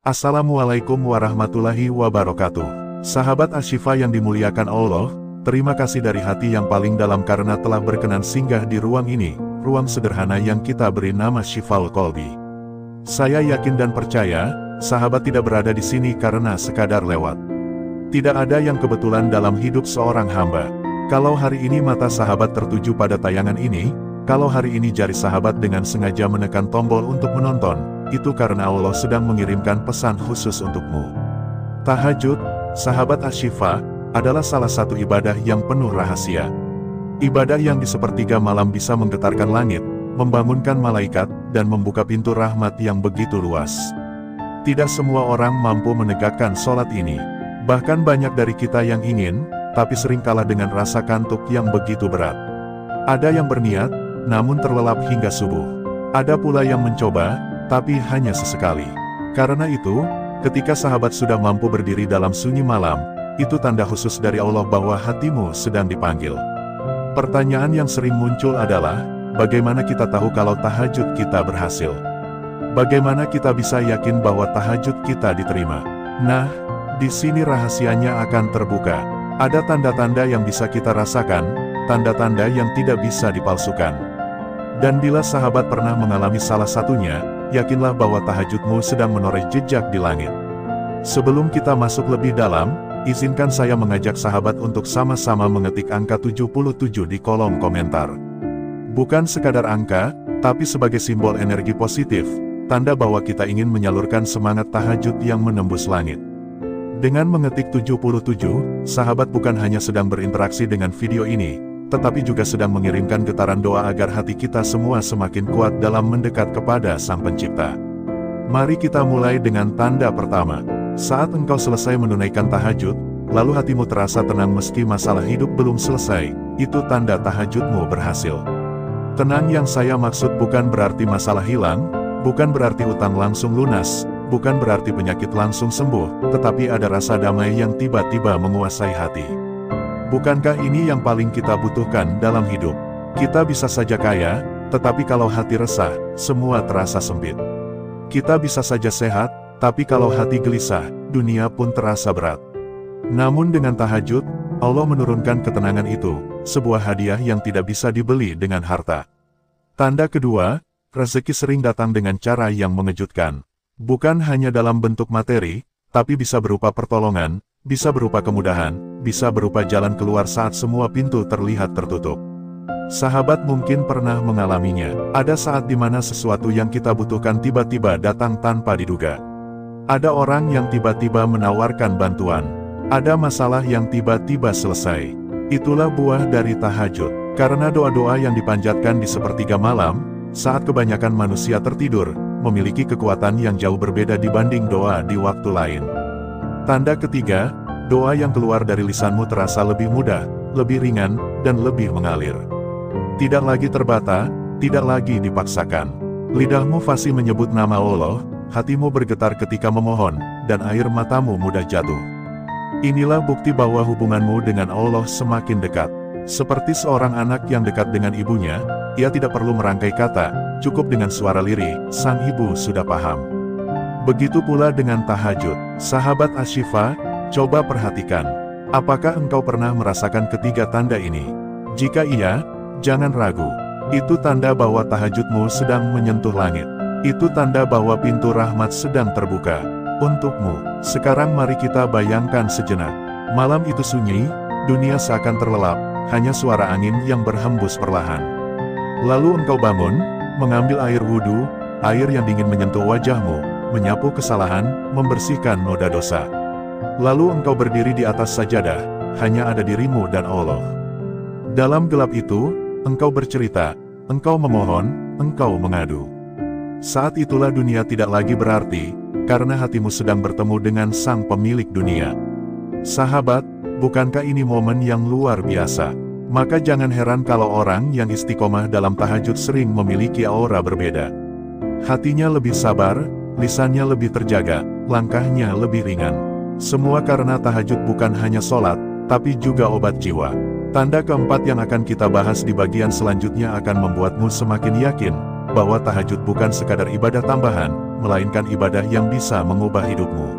Assalamualaikum warahmatullahi wabarakatuh. Sahabat Asy-Syifa yang dimuliakan Allah, terima kasih dari hati yang paling dalam karena telah berkenan singgah di ruang ini, ruang sederhana yang kita beri nama Syifaul Qalbi. Saya yakin dan percaya, sahabat tidak berada di sini karena sekadar lewat. Tidak ada yang kebetulan dalam hidup seorang hamba. Kalau hari ini mata sahabat tertuju pada tayangan ini, kalau hari ini jari sahabat dengan sengaja menekan tombol untuk menonton, itu karena Allah sedang mengirimkan pesan khusus untukmu. Tahajud, sahabat Asy-Syifa, adalah salah satu ibadah yang penuh rahasia. Ibadah yang di sepertiga malam bisa menggetarkan langit, membangunkan malaikat, dan membuka pintu rahmat yang begitu luas. Tidak semua orang mampu menegakkan sholat ini. Bahkan banyak dari kita yang ingin, tapi sering kalah dengan rasa kantuk yang begitu berat. Ada yang berniat, namun terlelap hingga subuh. Ada pula yang mencoba, tapi hanya sesekali. Karena itu, ketika sahabat sudah mampu berdiri dalam sunyi malam, itu tanda khusus dari Allah bahwa hatimu sedang dipanggil. Pertanyaan yang sering muncul adalah, bagaimana kita tahu kalau tahajud kita berhasil? Bagaimana kita bisa yakin bahwa tahajud kita diterima? Nah, di sini rahasianya akan terbuka. Ada tanda-tanda yang bisa kita rasakan, tanda-tanda yang tidak bisa dipalsukan. Dan bila sahabat pernah mengalami salah satunya, yakinlah bahwa tahajudmu sedang menoreh jejak di langit. Sebelum kita masuk lebih dalam, izinkan saya mengajak sahabat untuk sama-sama mengetik angka 77 di kolom komentar. Bukan sekadar angka, tapi sebagai simbol energi positif, tanda bahwa kita ingin menyalurkan semangat tahajud yang menembus langit. Dengan mengetik 77, sahabat bukan hanya sedang berinteraksi dengan video ini, tetapi juga sedang mengirimkan getaran doa agar hati kita semua semakin kuat dalam mendekat kepada Sang Pencipta. Mari kita mulai dengan tanda pertama. Saat engkau selesai menunaikan tahajud, lalu hatimu terasa tenang meski masalah hidup belum selesai, itu tanda tahajudmu berhasil. Tenang yang saya maksud bukan berarti masalah hilang, bukan berarti utang langsung lunas, bukan berarti penyakit langsung sembuh, tetapi ada rasa damai yang tiba-tiba menguasai hati. Bukankah ini yang paling kita butuhkan dalam hidup? Kita bisa saja kaya, tetapi kalau hati resah, semua terasa sempit. Kita bisa saja sehat, tapi kalau hati gelisah, dunia pun terasa berat. Namun dengan tahajud, Allah menurunkan ketenangan itu, sebuah hadiah yang tidak bisa dibeli dengan harta. Tanda kedua, rezeki sering datang dengan cara yang mengejutkan. Bukan hanya dalam bentuk materi, tapi bisa berupa pertolongan, bisa berupa kemudahan, bisa berupa jalan keluar saat semua pintu terlihat tertutup. Sahabat mungkin pernah mengalaminya. Ada saat di mana sesuatu yang kita butuhkan tiba-tiba datang tanpa diduga. Ada orang yang tiba-tiba menawarkan bantuan. Ada masalah yang tiba-tiba selesai. Itulah buah dari tahajud. Karena doa-doa yang dipanjatkan di sepertiga malam, saat kebanyakan manusia tertidur, memiliki kekuatan yang jauh berbeda dibanding doa di waktu lain. Tanda ketiga, doa yang keluar dari lisanmu terasa lebih mudah, lebih ringan, dan lebih mengalir. Tidak lagi terbata, tidak lagi dipaksakan. Lidahmu fasih menyebut nama Allah, hatimu bergetar ketika memohon, dan air matamu mudah jatuh. Inilah bukti bahwa hubunganmu dengan Allah semakin dekat. Seperti seorang anak yang dekat dengan ibunya, ia tidak perlu merangkai kata, cukup dengan suara lirih, sang ibu sudah paham. Begitu pula dengan tahajud. Sahabat Asy-Syifa, coba perhatikan. Apakah engkau pernah merasakan ketiga tanda ini? Jika iya, jangan ragu. Itu tanda bahwa tahajudmu sedang menyentuh langit. Itu tanda bahwa pintu rahmat sedang terbuka untukmu. Sekarang mari kita bayangkan sejenak. Malam itu sunyi, dunia seakan terlelap, hanya suara angin yang berhembus perlahan. Lalu engkau bangun, mengambil air wudhu, air yang dingin menyentuh wajahmu, menyapu kesalahan, membersihkan noda dosa. Lalu engkau berdiri di atas sajadah, hanya ada dirimu dan Allah. Dalam gelap itu, engkau bercerita, engkau memohon, engkau mengadu. Saat itulah dunia tidak lagi berarti, karena hatimu sedang bertemu dengan Sang Pemilik dunia. Sahabat, bukankah ini momen yang luar biasa? Maka jangan heran kalau orang yang istiqomah dalam tahajud sering memiliki aura berbeda. Hatinya lebih sabar, lisannya lebih terjaga, langkahnya lebih ringan. Semua karena tahajud bukan hanya sholat, tapi juga obat jiwa. Tanda keempat yang akan kita bahas di bagian selanjutnya akan membuatmu semakin yakin bahwa tahajud bukan sekadar ibadah tambahan, melainkan ibadah yang bisa mengubah hidupmu.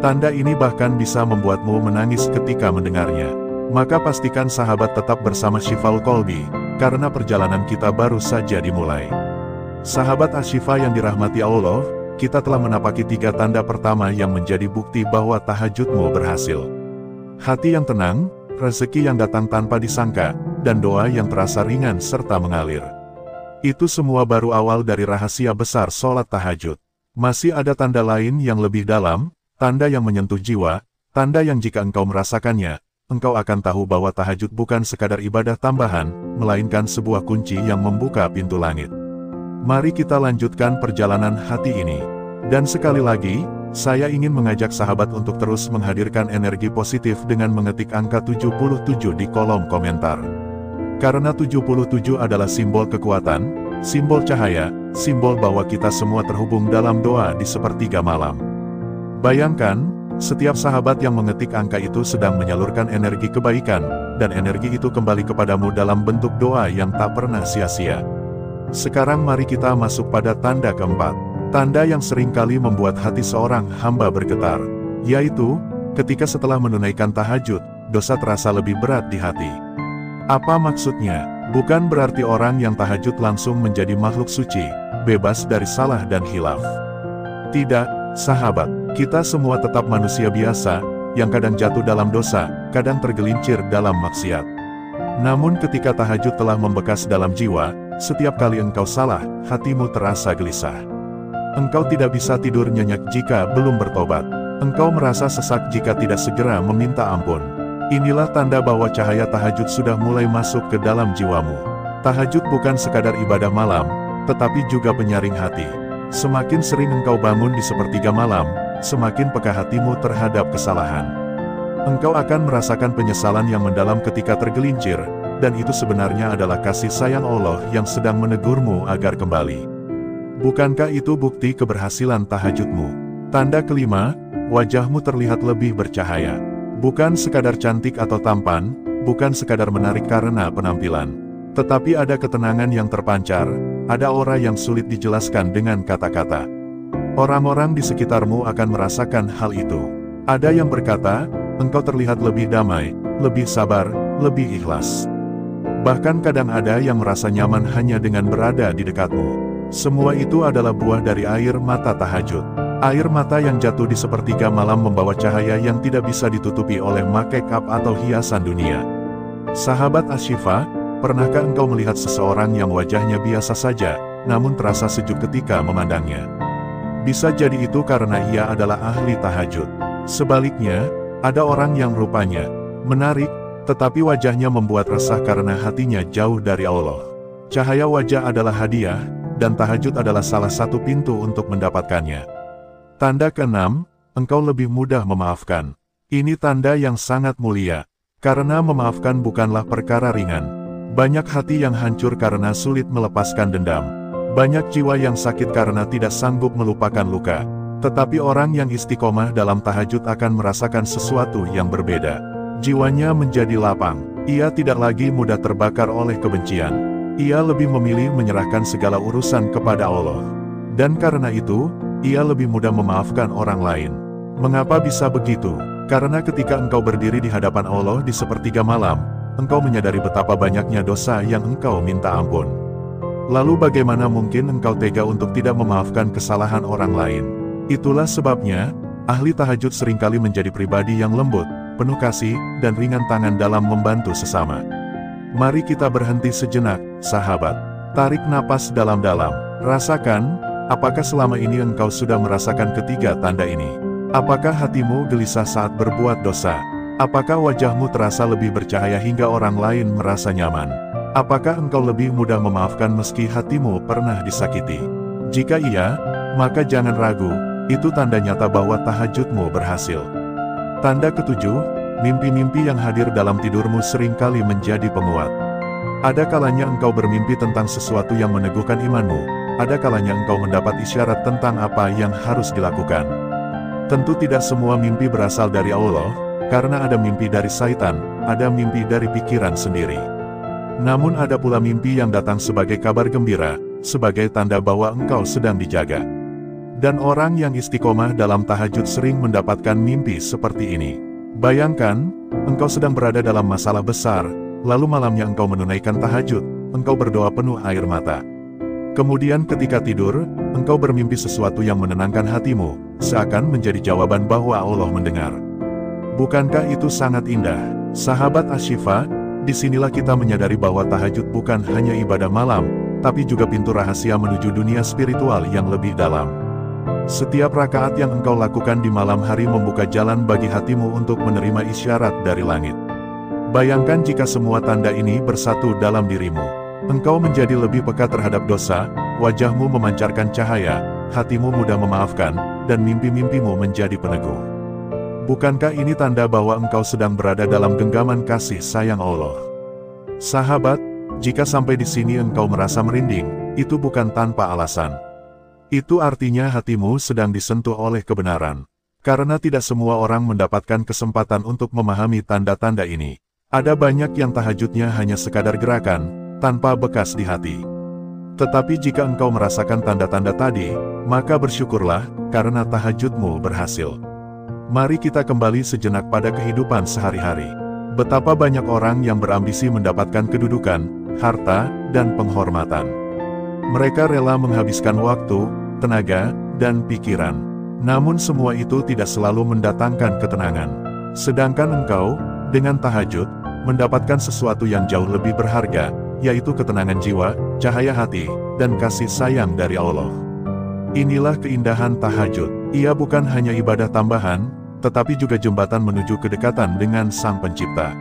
Tanda ini bahkan bisa membuatmu menangis ketika mendengarnya. Maka pastikan sahabat tetap bersama Shifaul Qalbi, karena perjalanan kita baru saja dimulai. Sahabat Ashifa yang dirahmati Allah, kita telah menapaki 3 tanda pertama yang menjadi bukti bahwa tahajudmu berhasil. Hati yang tenang, rezeki yang datang tanpa disangka, dan doa yang terasa ringan serta mengalir. Itu semua baru awal dari rahasia besar sholat tahajud. Masih ada tanda lain yang lebih dalam, tanda yang menyentuh jiwa, tanda yang jika engkau merasakannya, engkau akan tahu bahwa tahajud bukan sekadar ibadah tambahan, melainkan sebuah kunci yang membuka pintu langit. Mari kita lanjutkan perjalanan hati ini. Dan sekali lagi, saya ingin mengajak sahabat untuk terus menghadirkan energi positif dengan mengetik angka 77 di kolom komentar. Karena 77 adalah simbol kekuatan, simbol cahaya, simbol bahwa kita semua terhubung dalam doa di sepertiga malam. Bayangkan, setiap sahabat yang mengetik angka itu sedang menyalurkan energi kebaikan, dan energi itu kembali kepadamu dalam bentuk doa yang tak pernah sia-sia. Sekarang mari kita masuk pada tanda keempat. Tanda yang seringkali membuat hati seorang hamba bergetar, yaitu, ketika setelah menunaikan tahajud, dosa terasa lebih berat di hati. Apa maksudnya? Bukan berarti orang yang tahajud langsung menjadi makhluk suci, bebas dari salah dan khilaf. Tidak, sahabat, kita semua tetap manusia biasa, yang kadang jatuh dalam dosa, kadang tergelincir dalam maksiat. Namun ketika tahajud telah membekas dalam jiwa, setiap kali engkau salah, hatimu terasa gelisah. Engkau tidak bisa tidur nyenyak jika belum bertobat. Engkau merasa sesak jika tidak segera meminta ampun. Inilah tanda bahwa cahaya tahajud sudah mulai masuk ke dalam jiwamu. Tahajud bukan sekadar ibadah malam, tetapi juga penyaring hati. Semakin sering engkau bangun di sepertiga malam, semakin peka hatimu terhadap kesalahan. Engkau akan merasakan penyesalan yang mendalam ketika tergelincir, dan itu sebenarnya adalah kasih sayang Allah yang sedang menegurmu agar kembali. Bukankah itu bukti keberhasilan tahajudmu? Tanda kelima, wajahmu terlihat lebih bercahaya. Bukan sekadar cantik atau tampan, bukan sekadar menarik karena penampilan. Tetapi ada ketenangan yang terpancar, ada aura yang sulit dijelaskan dengan kata-kata. Orang-orang di sekitarmu akan merasakan hal itu. Ada yang berkata, engkau terlihat lebih damai, lebih sabar, lebih ikhlas. Bahkan kadang ada yang merasa nyaman hanya dengan berada di dekatmu. Semua itu adalah buah dari air mata tahajud. Air mata yang jatuh di sepertiga malam membawa cahaya yang tidak bisa ditutupi oleh make-up atau hiasan dunia. Sahabat Ashifa, pernahkah engkau melihat seseorang yang wajahnya biasa saja, namun terasa sejuk ketika memandangnya? Bisa jadi itu karena ia adalah ahli tahajud. Sebaliknya, ada orang yang rupanya menarik, tetapi wajahnya membuat resah karena hatinya jauh dari Allah. Cahaya wajah adalah hadiah, dan tahajud adalah salah satu pintu untuk mendapatkannya. Tanda keenam, engkau lebih mudah memaafkan. Ini tanda yang sangat mulia, karena memaafkan bukanlah perkara ringan. Banyak hati yang hancur karena sulit melepaskan dendam. Banyak jiwa yang sakit karena tidak sanggup melupakan luka. Tetapi orang yang istiqomah dalam tahajud akan merasakan sesuatu yang berbeda. Jiwanya menjadi lapang. Ia tidak lagi mudah terbakar oleh kebencian. Ia lebih memilih menyerahkan segala urusan kepada Allah. Dan karena itu, ia lebih mudah memaafkan orang lain. Mengapa bisa begitu? Karena ketika engkau berdiri di hadapan Allah di sepertiga malam, engkau menyadari betapa banyaknya dosa yang engkau minta ampun. Lalu bagaimana mungkin engkau tega untuk tidak memaafkan kesalahan orang lain? Itulah sebabnya, ahli tahajud seringkali menjadi pribadi yang lembut, penuh kasih, dan ringan tangan dalam membantu sesama. Mari kita berhenti sejenak, sahabat. Tarik napas dalam-dalam. Rasakan, apakah selama ini engkau sudah merasakan ketiga tanda ini? Apakah hatimu gelisah saat berbuat dosa? Apakah wajahmu terasa lebih bercahaya hingga orang lain merasa nyaman? Apakah engkau lebih mudah memaafkan meski hatimu pernah disakiti? Jika iya, maka jangan ragu, itu tanda nyata bahwa tahajudmu berhasil. Tanda ketujuh, mimpi-mimpi yang hadir dalam tidurmu seringkali menjadi penguat. Ada kalanya engkau bermimpi tentang sesuatu yang meneguhkan imanmu, ada kalanya engkau mendapat isyarat tentang apa yang harus dilakukan. Tentu tidak semua mimpi berasal dari Allah, karena ada mimpi dari syaitan, ada mimpi dari pikiran sendiri. Namun ada pula mimpi yang datang sebagai kabar gembira, sebagai tanda bahwa engkau sedang dijaga. Dan orang yang istiqomah dalam tahajud sering mendapatkan mimpi seperti ini. Bayangkan, engkau sedang berada dalam masalah besar, lalu malamnya engkau menunaikan tahajud, engkau berdoa penuh air mata. Kemudian ketika tidur, engkau bermimpi sesuatu yang menenangkan hatimu, seakan menjadi jawaban bahwa Allah mendengar. Bukankah itu sangat indah? Sahabat Asy-Syifa, disinilah kita menyadari bahwa tahajud bukan hanya ibadah malam, tapi juga pintu rahasia menuju dunia spiritual yang lebih dalam. Setiap rakaat yang engkau lakukan di malam hari membuka jalan bagi hatimu untuk menerima isyarat dari langit. Bayangkan jika semua tanda ini bersatu dalam dirimu. Engkau menjadi lebih peka terhadap dosa, wajahmu memancarkan cahaya, hatimu mudah memaafkan, dan mimpi-mimpimu menjadi peneguh. Bukankah ini tanda bahwa engkau sedang berada dalam genggaman kasih sayang Allah? Sahabat, jika sampai di sini engkau merasa merinding, itu bukan tanpa alasan. Itu artinya hatimu sedang disentuh oleh kebenaran. Karena tidak semua orang mendapatkan kesempatan untuk memahami tanda-tanda ini. Ada banyak yang tahajudnya hanya sekadar gerakan, tanpa bekas di hati. Tetapi jika engkau merasakan tanda-tanda tadi, maka bersyukurlah, karena tahajudmu berhasil. Mari kita kembali sejenak pada kehidupan sehari-hari. Betapa banyak orang yang berambisi mendapatkan kedudukan, harta, dan penghormatan. Mereka rela menghabiskan waktu, tenaga, dan pikiran. Namun semua itu tidak selalu mendatangkan ketenangan. Sedangkan engkau, dengan tahajud, mendapatkan sesuatu yang jauh lebih berharga, yaitu ketenangan jiwa, cahaya hati, dan kasih sayang dari Allah. Inilah keindahan tahajud. Ia bukan hanya ibadah tambahan, tetapi juga jembatan menuju kedekatan dengan Sang Pencipta.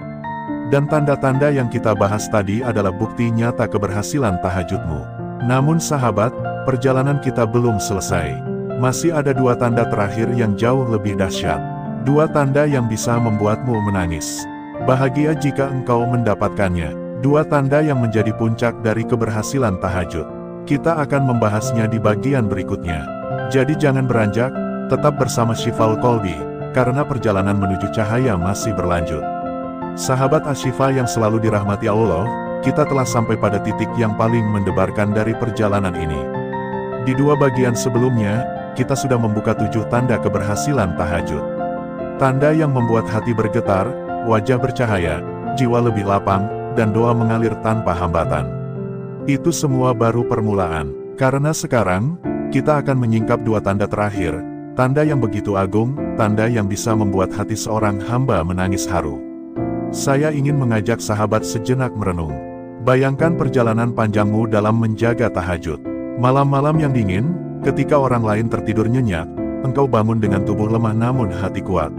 Dan tanda-tanda yang kita bahas tadi adalah bukti nyata keberhasilan tahajudmu. Namun sahabat, perjalanan kita belum selesai. Masih ada dua tanda terakhir yang jauh lebih dahsyat. Dua tanda yang bisa membuatmu menangis. Bahagia jika engkau mendapatkannya. Dua tanda yang menjadi puncak dari keberhasilan tahajud. Kita akan membahasnya di bagian berikutnya. Jadi jangan beranjak, tetap bersama Syifaul Qalbi, karena perjalanan menuju cahaya masih berlanjut. Sahabat Asy-Syifa yang selalu dirahmati Allah, kita telah sampai pada titik yang paling mendebarkan dari perjalanan ini. Di dua bagian sebelumnya, kita sudah membuka 7 tanda keberhasilan tahajud. Tanda yang membuat hati bergetar, wajah bercahaya, jiwa lebih lapang, dan doa mengalir tanpa hambatan. Itu semua baru permulaan, karena sekarang, kita akan menyingkap 2 tanda terakhir, tanda yang begitu agung, tanda yang bisa membuat hati seorang hamba menangis haru. Saya ingin mengajak sahabat sejenak merenung. Bayangkan perjalanan panjangmu dalam menjaga tahajud. Malam-malam yang dingin, ketika orang lain tertidur nyenyak, engkau bangun dengan tubuh lemah namun hati kuat.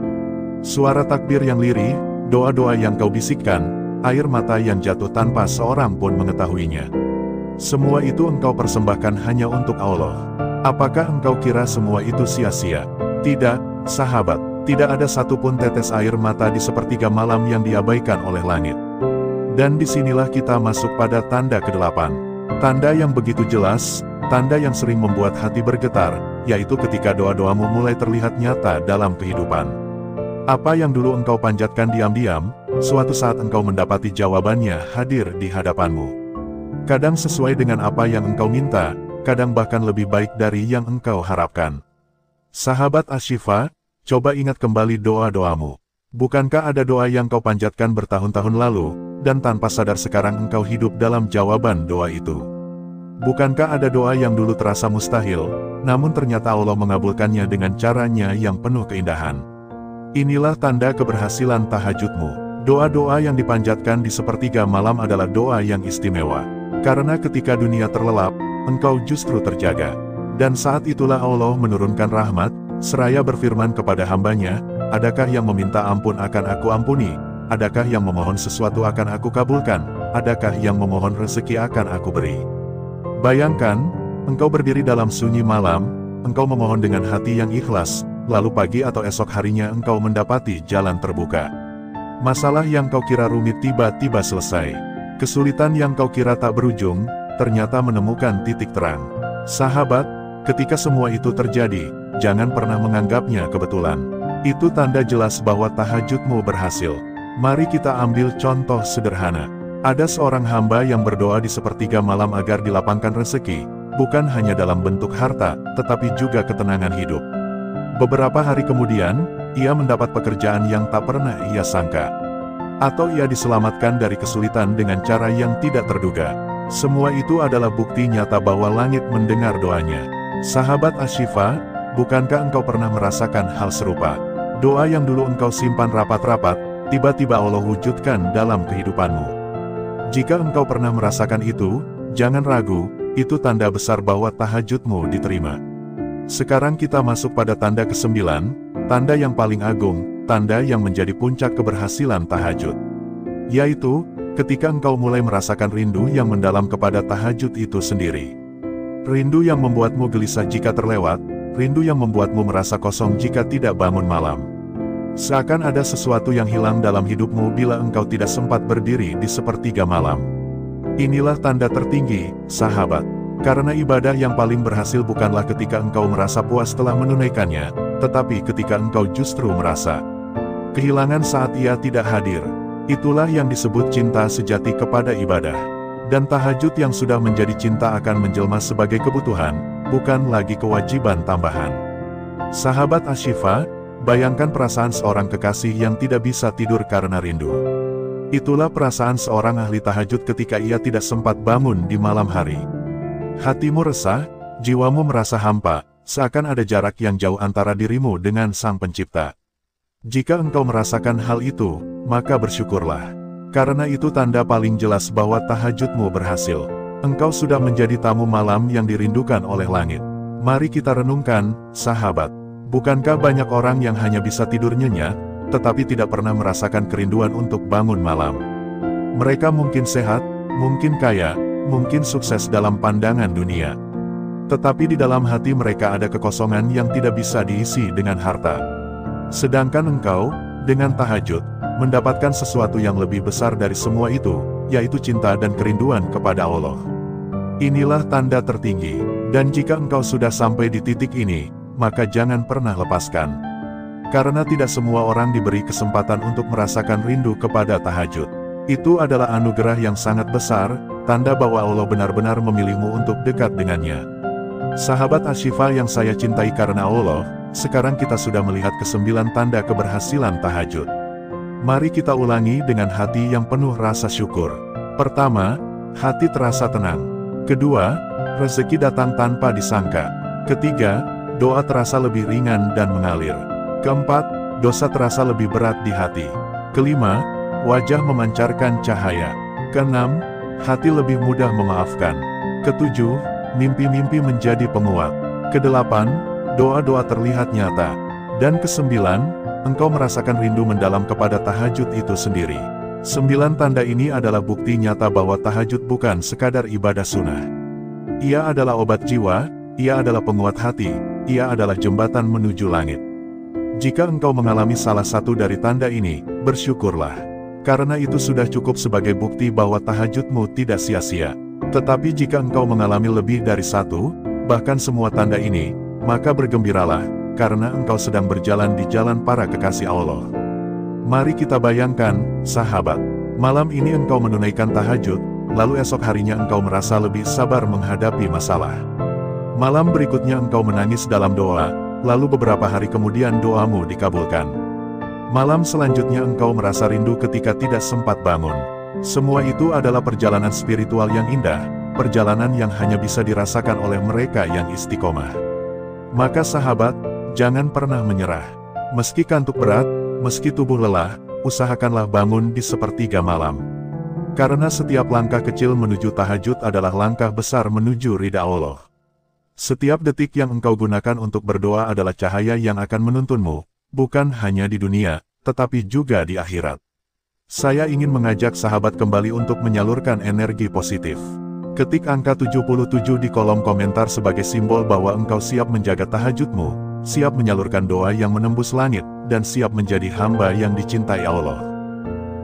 Suara takbir yang lirih, doa-doa yang kau bisikkan, air mata yang jatuh tanpa seorang pun mengetahuinya. Semua itu engkau persembahkan hanya untuk Allah. Apakah engkau kira semua itu sia-sia? Tidak, sahabat. Tidak ada satupun tetes air mata di sepertiga malam yang diabaikan oleh langit. Dan disinilah kita masuk pada tanda ke-8. Tanda yang begitu jelas, tanda yang sering membuat hati bergetar, yaitu ketika doa-doamu mulai terlihat nyata dalam kehidupan. Apa yang dulu engkau panjatkan diam-diam, suatu saat engkau mendapati jawabannya hadir di hadapanmu. Kadang sesuai dengan apa yang engkau minta, kadang bahkan lebih baik dari yang engkau harapkan. Sahabat Asy-Syifa, coba ingat kembali doa-doamu. Bukankah ada doa yang kau panjatkan bertahun-tahun lalu, dan tanpa sadar sekarang engkau hidup dalam jawaban doa itu? Bukankah ada doa yang dulu terasa mustahil, namun ternyata Allah mengabulkannya dengan caranya yang penuh keindahan? Inilah tanda keberhasilan tahajudmu. Doa-doa yang dipanjatkan di sepertiga malam adalah doa yang istimewa. Karena ketika dunia terlelap, engkau justru terjaga. Dan saat itulah Allah menurunkan rahmat, seraya berfirman kepada hambanya, adakah yang meminta ampun akan aku ampuni? Adakah yang memohon sesuatu akan aku kabulkan? Adakah yang memohon rezeki akan aku beri? Bayangkan, engkau berdiri dalam sunyi malam, engkau memohon dengan hati yang ikhlas, lalu pagi atau esok harinya engkau mendapati jalan terbuka. Masalah yang kau kira rumit tiba-tiba selesai. Kesulitan yang kau kira tak berujung, ternyata menemukan titik terang. Sahabat, ketika semua itu terjadi, jangan pernah menganggapnya kebetulan. Itu tanda jelas bahwa tahajudmu berhasil. Mari kita ambil contoh sederhana. Ada seorang hamba yang berdoa di sepertiga malam agar dilapangkan rezeki, bukan hanya dalam bentuk harta, tetapi juga ketenangan hidup. Beberapa hari kemudian, ia mendapat pekerjaan yang tak pernah ia sangka. Atau ia diselamatkan dari kesulitan dengan cara yang tidak terduga. Semua itu adalah bukti nyata bahwa langit mendengar doanya. Sahabat Ashifa, bukankah engkau pernah merasakan hal serupa? Doa yang dulu engkau simpan rapat-rapat, tiba-tiba Allah wujudkan dalam kehidupanmu. Jika engkau pernah merasakan itu, jangan ragu, itu tanda besar bahwa tahajudmu diterima. Sekarang kita masuk pada tanda ke-9, tanda yang paling agung, tanda yang menjadi puncak keberhasilan tahajud. Yaitu, ketika engkau mulai merasakan rindu yang mendalam kepada tahajud itu sendiri. Rindu yang membuatmu gelisah jika terlewat, rindu yang membuatmu merasa kosong jika tidak bangun malam. Seakan ada sesuatu yang hilang dalam hidupmu bila engkau tidak sempat berdiri di sepertiga malam. Inilah tanda tertinggi, sahabat. Karena ibadah yang paling berhasil bukanlah ketika engkau merasa puas setelah menunaikannya, tetapi ketika engkau justru merasa kehilangan saat ia tidak hadir. Itulah yang disebut cinta sejati kepada ibadah. Dan tahajud yang sudah menjadi cinta akan menjelma sebagai kebutuhan, bukan lagi kewajiban tambahan. Sahabat Ashifa, bayangkan perasaan seorang kekasih yang tidak bisa tidur karena rindu. Itulah perasaan seorang ahli tahajud ketika ia tidak sempat bangun di malam hari. Hatimu resah, jiwamu merasa hampa, seakan ada jarak yang jauh antara dirimu dengan Sang Pencipta. Jika engkau merasakan hal itu, maka bersyukurlah. Karena itu tanda paling jelas bahwa tahajudmu berhasil. Engkau sudah menjadi tamu malam yang dirindukan oleh langit. Mari kita renungkan, sahabat. Bukankah banyak orang yang hanya bisa tidur nyenyak, tetapi tidak pernah merasakan kerinduan untuk bangun malam? Mereka mungkin sehat, mungkin kaya, mungkin sukses dalam pandangan dunia. Tetapi di dalam hati mereka ada kekosongan yang tidak bisa diisi dengan harta. Sedangkan engkau, dengan tahajud, mendapatkan sesuatu yang lebih besar dari semua itu, yaitu cinta dan kerinduan kepada Allah. Inilah tanda tertinggi, dan jika engkau sudah sampai di titik ini, maka jangan pernah lepaskan. Karena tidak semua orang diberi kesempatan untuk merasakan rindu kepada tahajud. Itu adalah anugerah yang sangat besar, tanda bahwa Allah benar-benar memilihmu untuk dekat dengannya. Sahabat Ashifa yang saya cintai karena Allah, sekarang kita sudah melihat ke-9 tanda keberhasilan tahajud. Mari kita ulangi dengan hati yang penuh rasa syukur. Pertama, hati terasa tenang. Kedua, rezeki datang tanpa disangka. Ketiga, doa terasa lebih ringan dan mengalir. Keempat, dosa terasa lebih berat di hati. Kelima, wajah memancarkan cahaya. Keenam, hati lebih mudah memaafkan. Ketujuh, mimpi-mimpi menjadi penguat. Kedelapan, doa-doa terlihat nyata. Dan kesembilan, engkau merasakan rindu mendalam kepada tahajud itu sendiri. 9 tanda ini adalah bukti nyata bahwa tahajud bukan sekadar ibadah sunnah. Ia adalah obat jiwa, ia adalah penguat hati, ia adalah jembatan menuju langit. Jika engkau mengalami salah satu dari tanda ini, bersyukurlah. Karena itu sudah cukup sebagai bukti bahwa tahajudmu tidak sia-sia. Tetapi jika engkau mengalami lebih dari satu, bahkan semua tanda ini, maka bergembiralah, karena engkau sedang berjalan di jalan para kekasih Allah. Mari kita bayangkan, sahabat, malam ini engkau menunaikan tahajud, lalu esok harinya engkau merasa lebih sabar menghadapi masalah. Malam berikutnya engkau menangis dalam doa, lalu beberapa hari kemudian doamu dikabulkan. Malam selanjutnya engkau merasa rindu ketika tidak sempat bangun. Semua itu adalah perjalanan spiritual yang indah, perjalanan yang hanya bisa dirasakan oleh mereka yang istiqomah. Maka sahabat, jangan pernah menyerah. Meski kantuk berat, meski tubuh lelah, usahakanlah bangun di sepertiga malam. Karena setiap langkah kecil menuju tahajud adalah langkah besar menuju ridha Allah. Setiap detik yang engkau gunakan untuk berdoa adalah cahaya yang akan menuntunmu, bukan hanya di dunia, tetapi juga di akhirat. Saya ingin mengajak sahabat kembali untuk menyalurkan energi positif. Ketik angka 77 di kolom komentar sebagai simbol bahwa engkau siap menjaga tahajudmu, siap menyalurkan doa yang menembus langit, dan siap menjadi hamba yang dicintai Allah.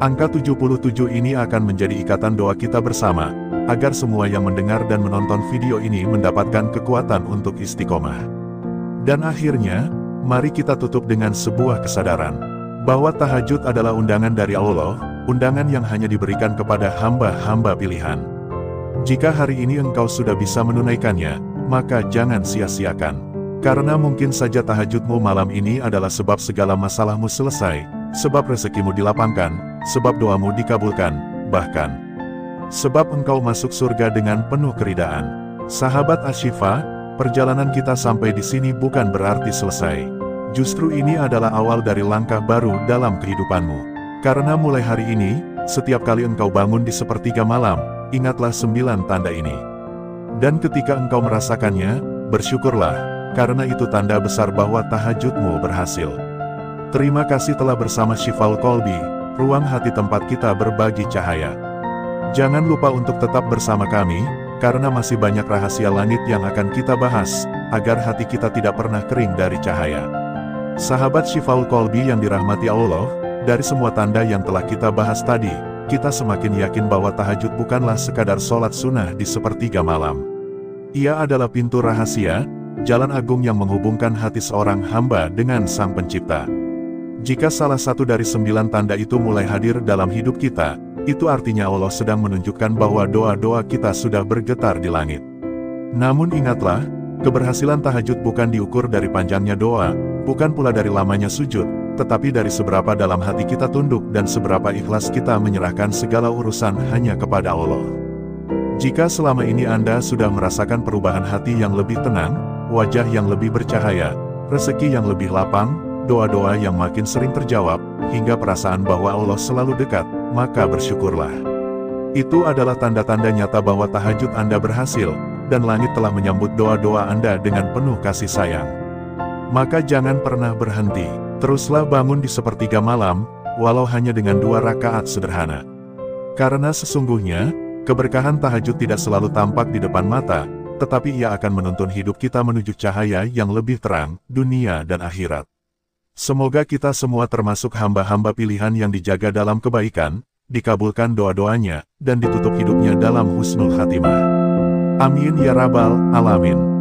Angka 77 ini akan menjadi ikatan doa kita bersama, agar semua yang mendengar dan menonton video ini mendapatkan kekuatan untuk istiqomah. Dan akhirnya, mari kita tutup dengan sebuah kesadaran, bahwa tahajud adalah undangan dari Allah, undangan yang hanya diberikan kepada hamba-hamba pilihan. Jika hari ini engkau sudah bisa menunaikannya, maka jangan sia-siakan. Karena mungkin saja tahajudmu malam ini adalah sebab segala masalahmu selesai, sebab rezekimu dilapangkan, sebab doamu dikabulkan, bahkan sebab engkau masuk surga dengan penuh keridaan. Sahabat Asy-Syifa, perjalanan kita sampai di sini bukan berarti selesai. Justru ini adalah awal dari langkah baru dalam kehidupanmu. Karena mulai hari ini, setiap kali engkau bangun di sepertiga malam, ingatlah 9 tanda ini. Dan ketika engkau merasakannya, bersyukurlah. Karena itu tanda besar bahwa tahajudmu berhasil. Terima kasih telah bersama Syifaul Qalbi, ruang hati tempat kita berbagi cahaya. Jangan lupa untuk tetap bersama kami, karena masih banyak rahasia langit yang akan kita bahas, agar hati kita tidak pernah kering dari cahaya. Sahabat Syifaul Qalbi yang dirahmati Allah, dari semua tanda yang telah kita bahas tadi, kita semakin yakin bahwa tahajud bukanlah sekadar sholat sunnah di sepertiga malam. Ia adalah pintu rahasia, jalan agung yang menghubungkan hati seorang hamba dengan Sang Pencipta. Jika salah satu dari 9 tanda itu mulai hadir dalam hidup kita, itu artinya Allah sedang menunjukkan bahwa doa-doa kita sudah bergetar di langit. Namun ingatlah, keberhasilan tahajud bukan diukur dari panjangnya doa, bukan pula dari lamanya sujud, tetapi dari seberapa dalam hati kita tunduk dan seberapa ikhlas kita menyerahkan segala urusan hanya kepada Allah. Jika selama ini Anda sudah merasakan perubahan hati yang lebih tenang, wajah yang lebih bercahaya, rezeki yang lebih lapang, doa-doa yang makin sering terjawab, hingga perasaan bahwa Allah selalu dekat, maka bersyukurlah. Itu adalah tanda-tanda nyata bahwa tahajud Anda berhasil, dan langit telah menyambut doa-doa Anda dengan penuh kasih sayang. Maka jangan pernah berhenti, teruslah bangun di sepertiga malam, walau hanya dengan 2 rakaat sederhana. Karena sesungguhnya, keberkahan tahajud tidak selalu tampak di depan mata, tetapi ia akan menuntun hidup kita menuju cahaya yang lebih terang, dunia dan akhirat. Semoga kita semua termasuk hamba-hamba pilihan yang dijaga dalam kebaikan, dikabulkan doa-doanya, dan ditutup hidupnya dalam husnul khatimah. Amin ya rabbal alamin.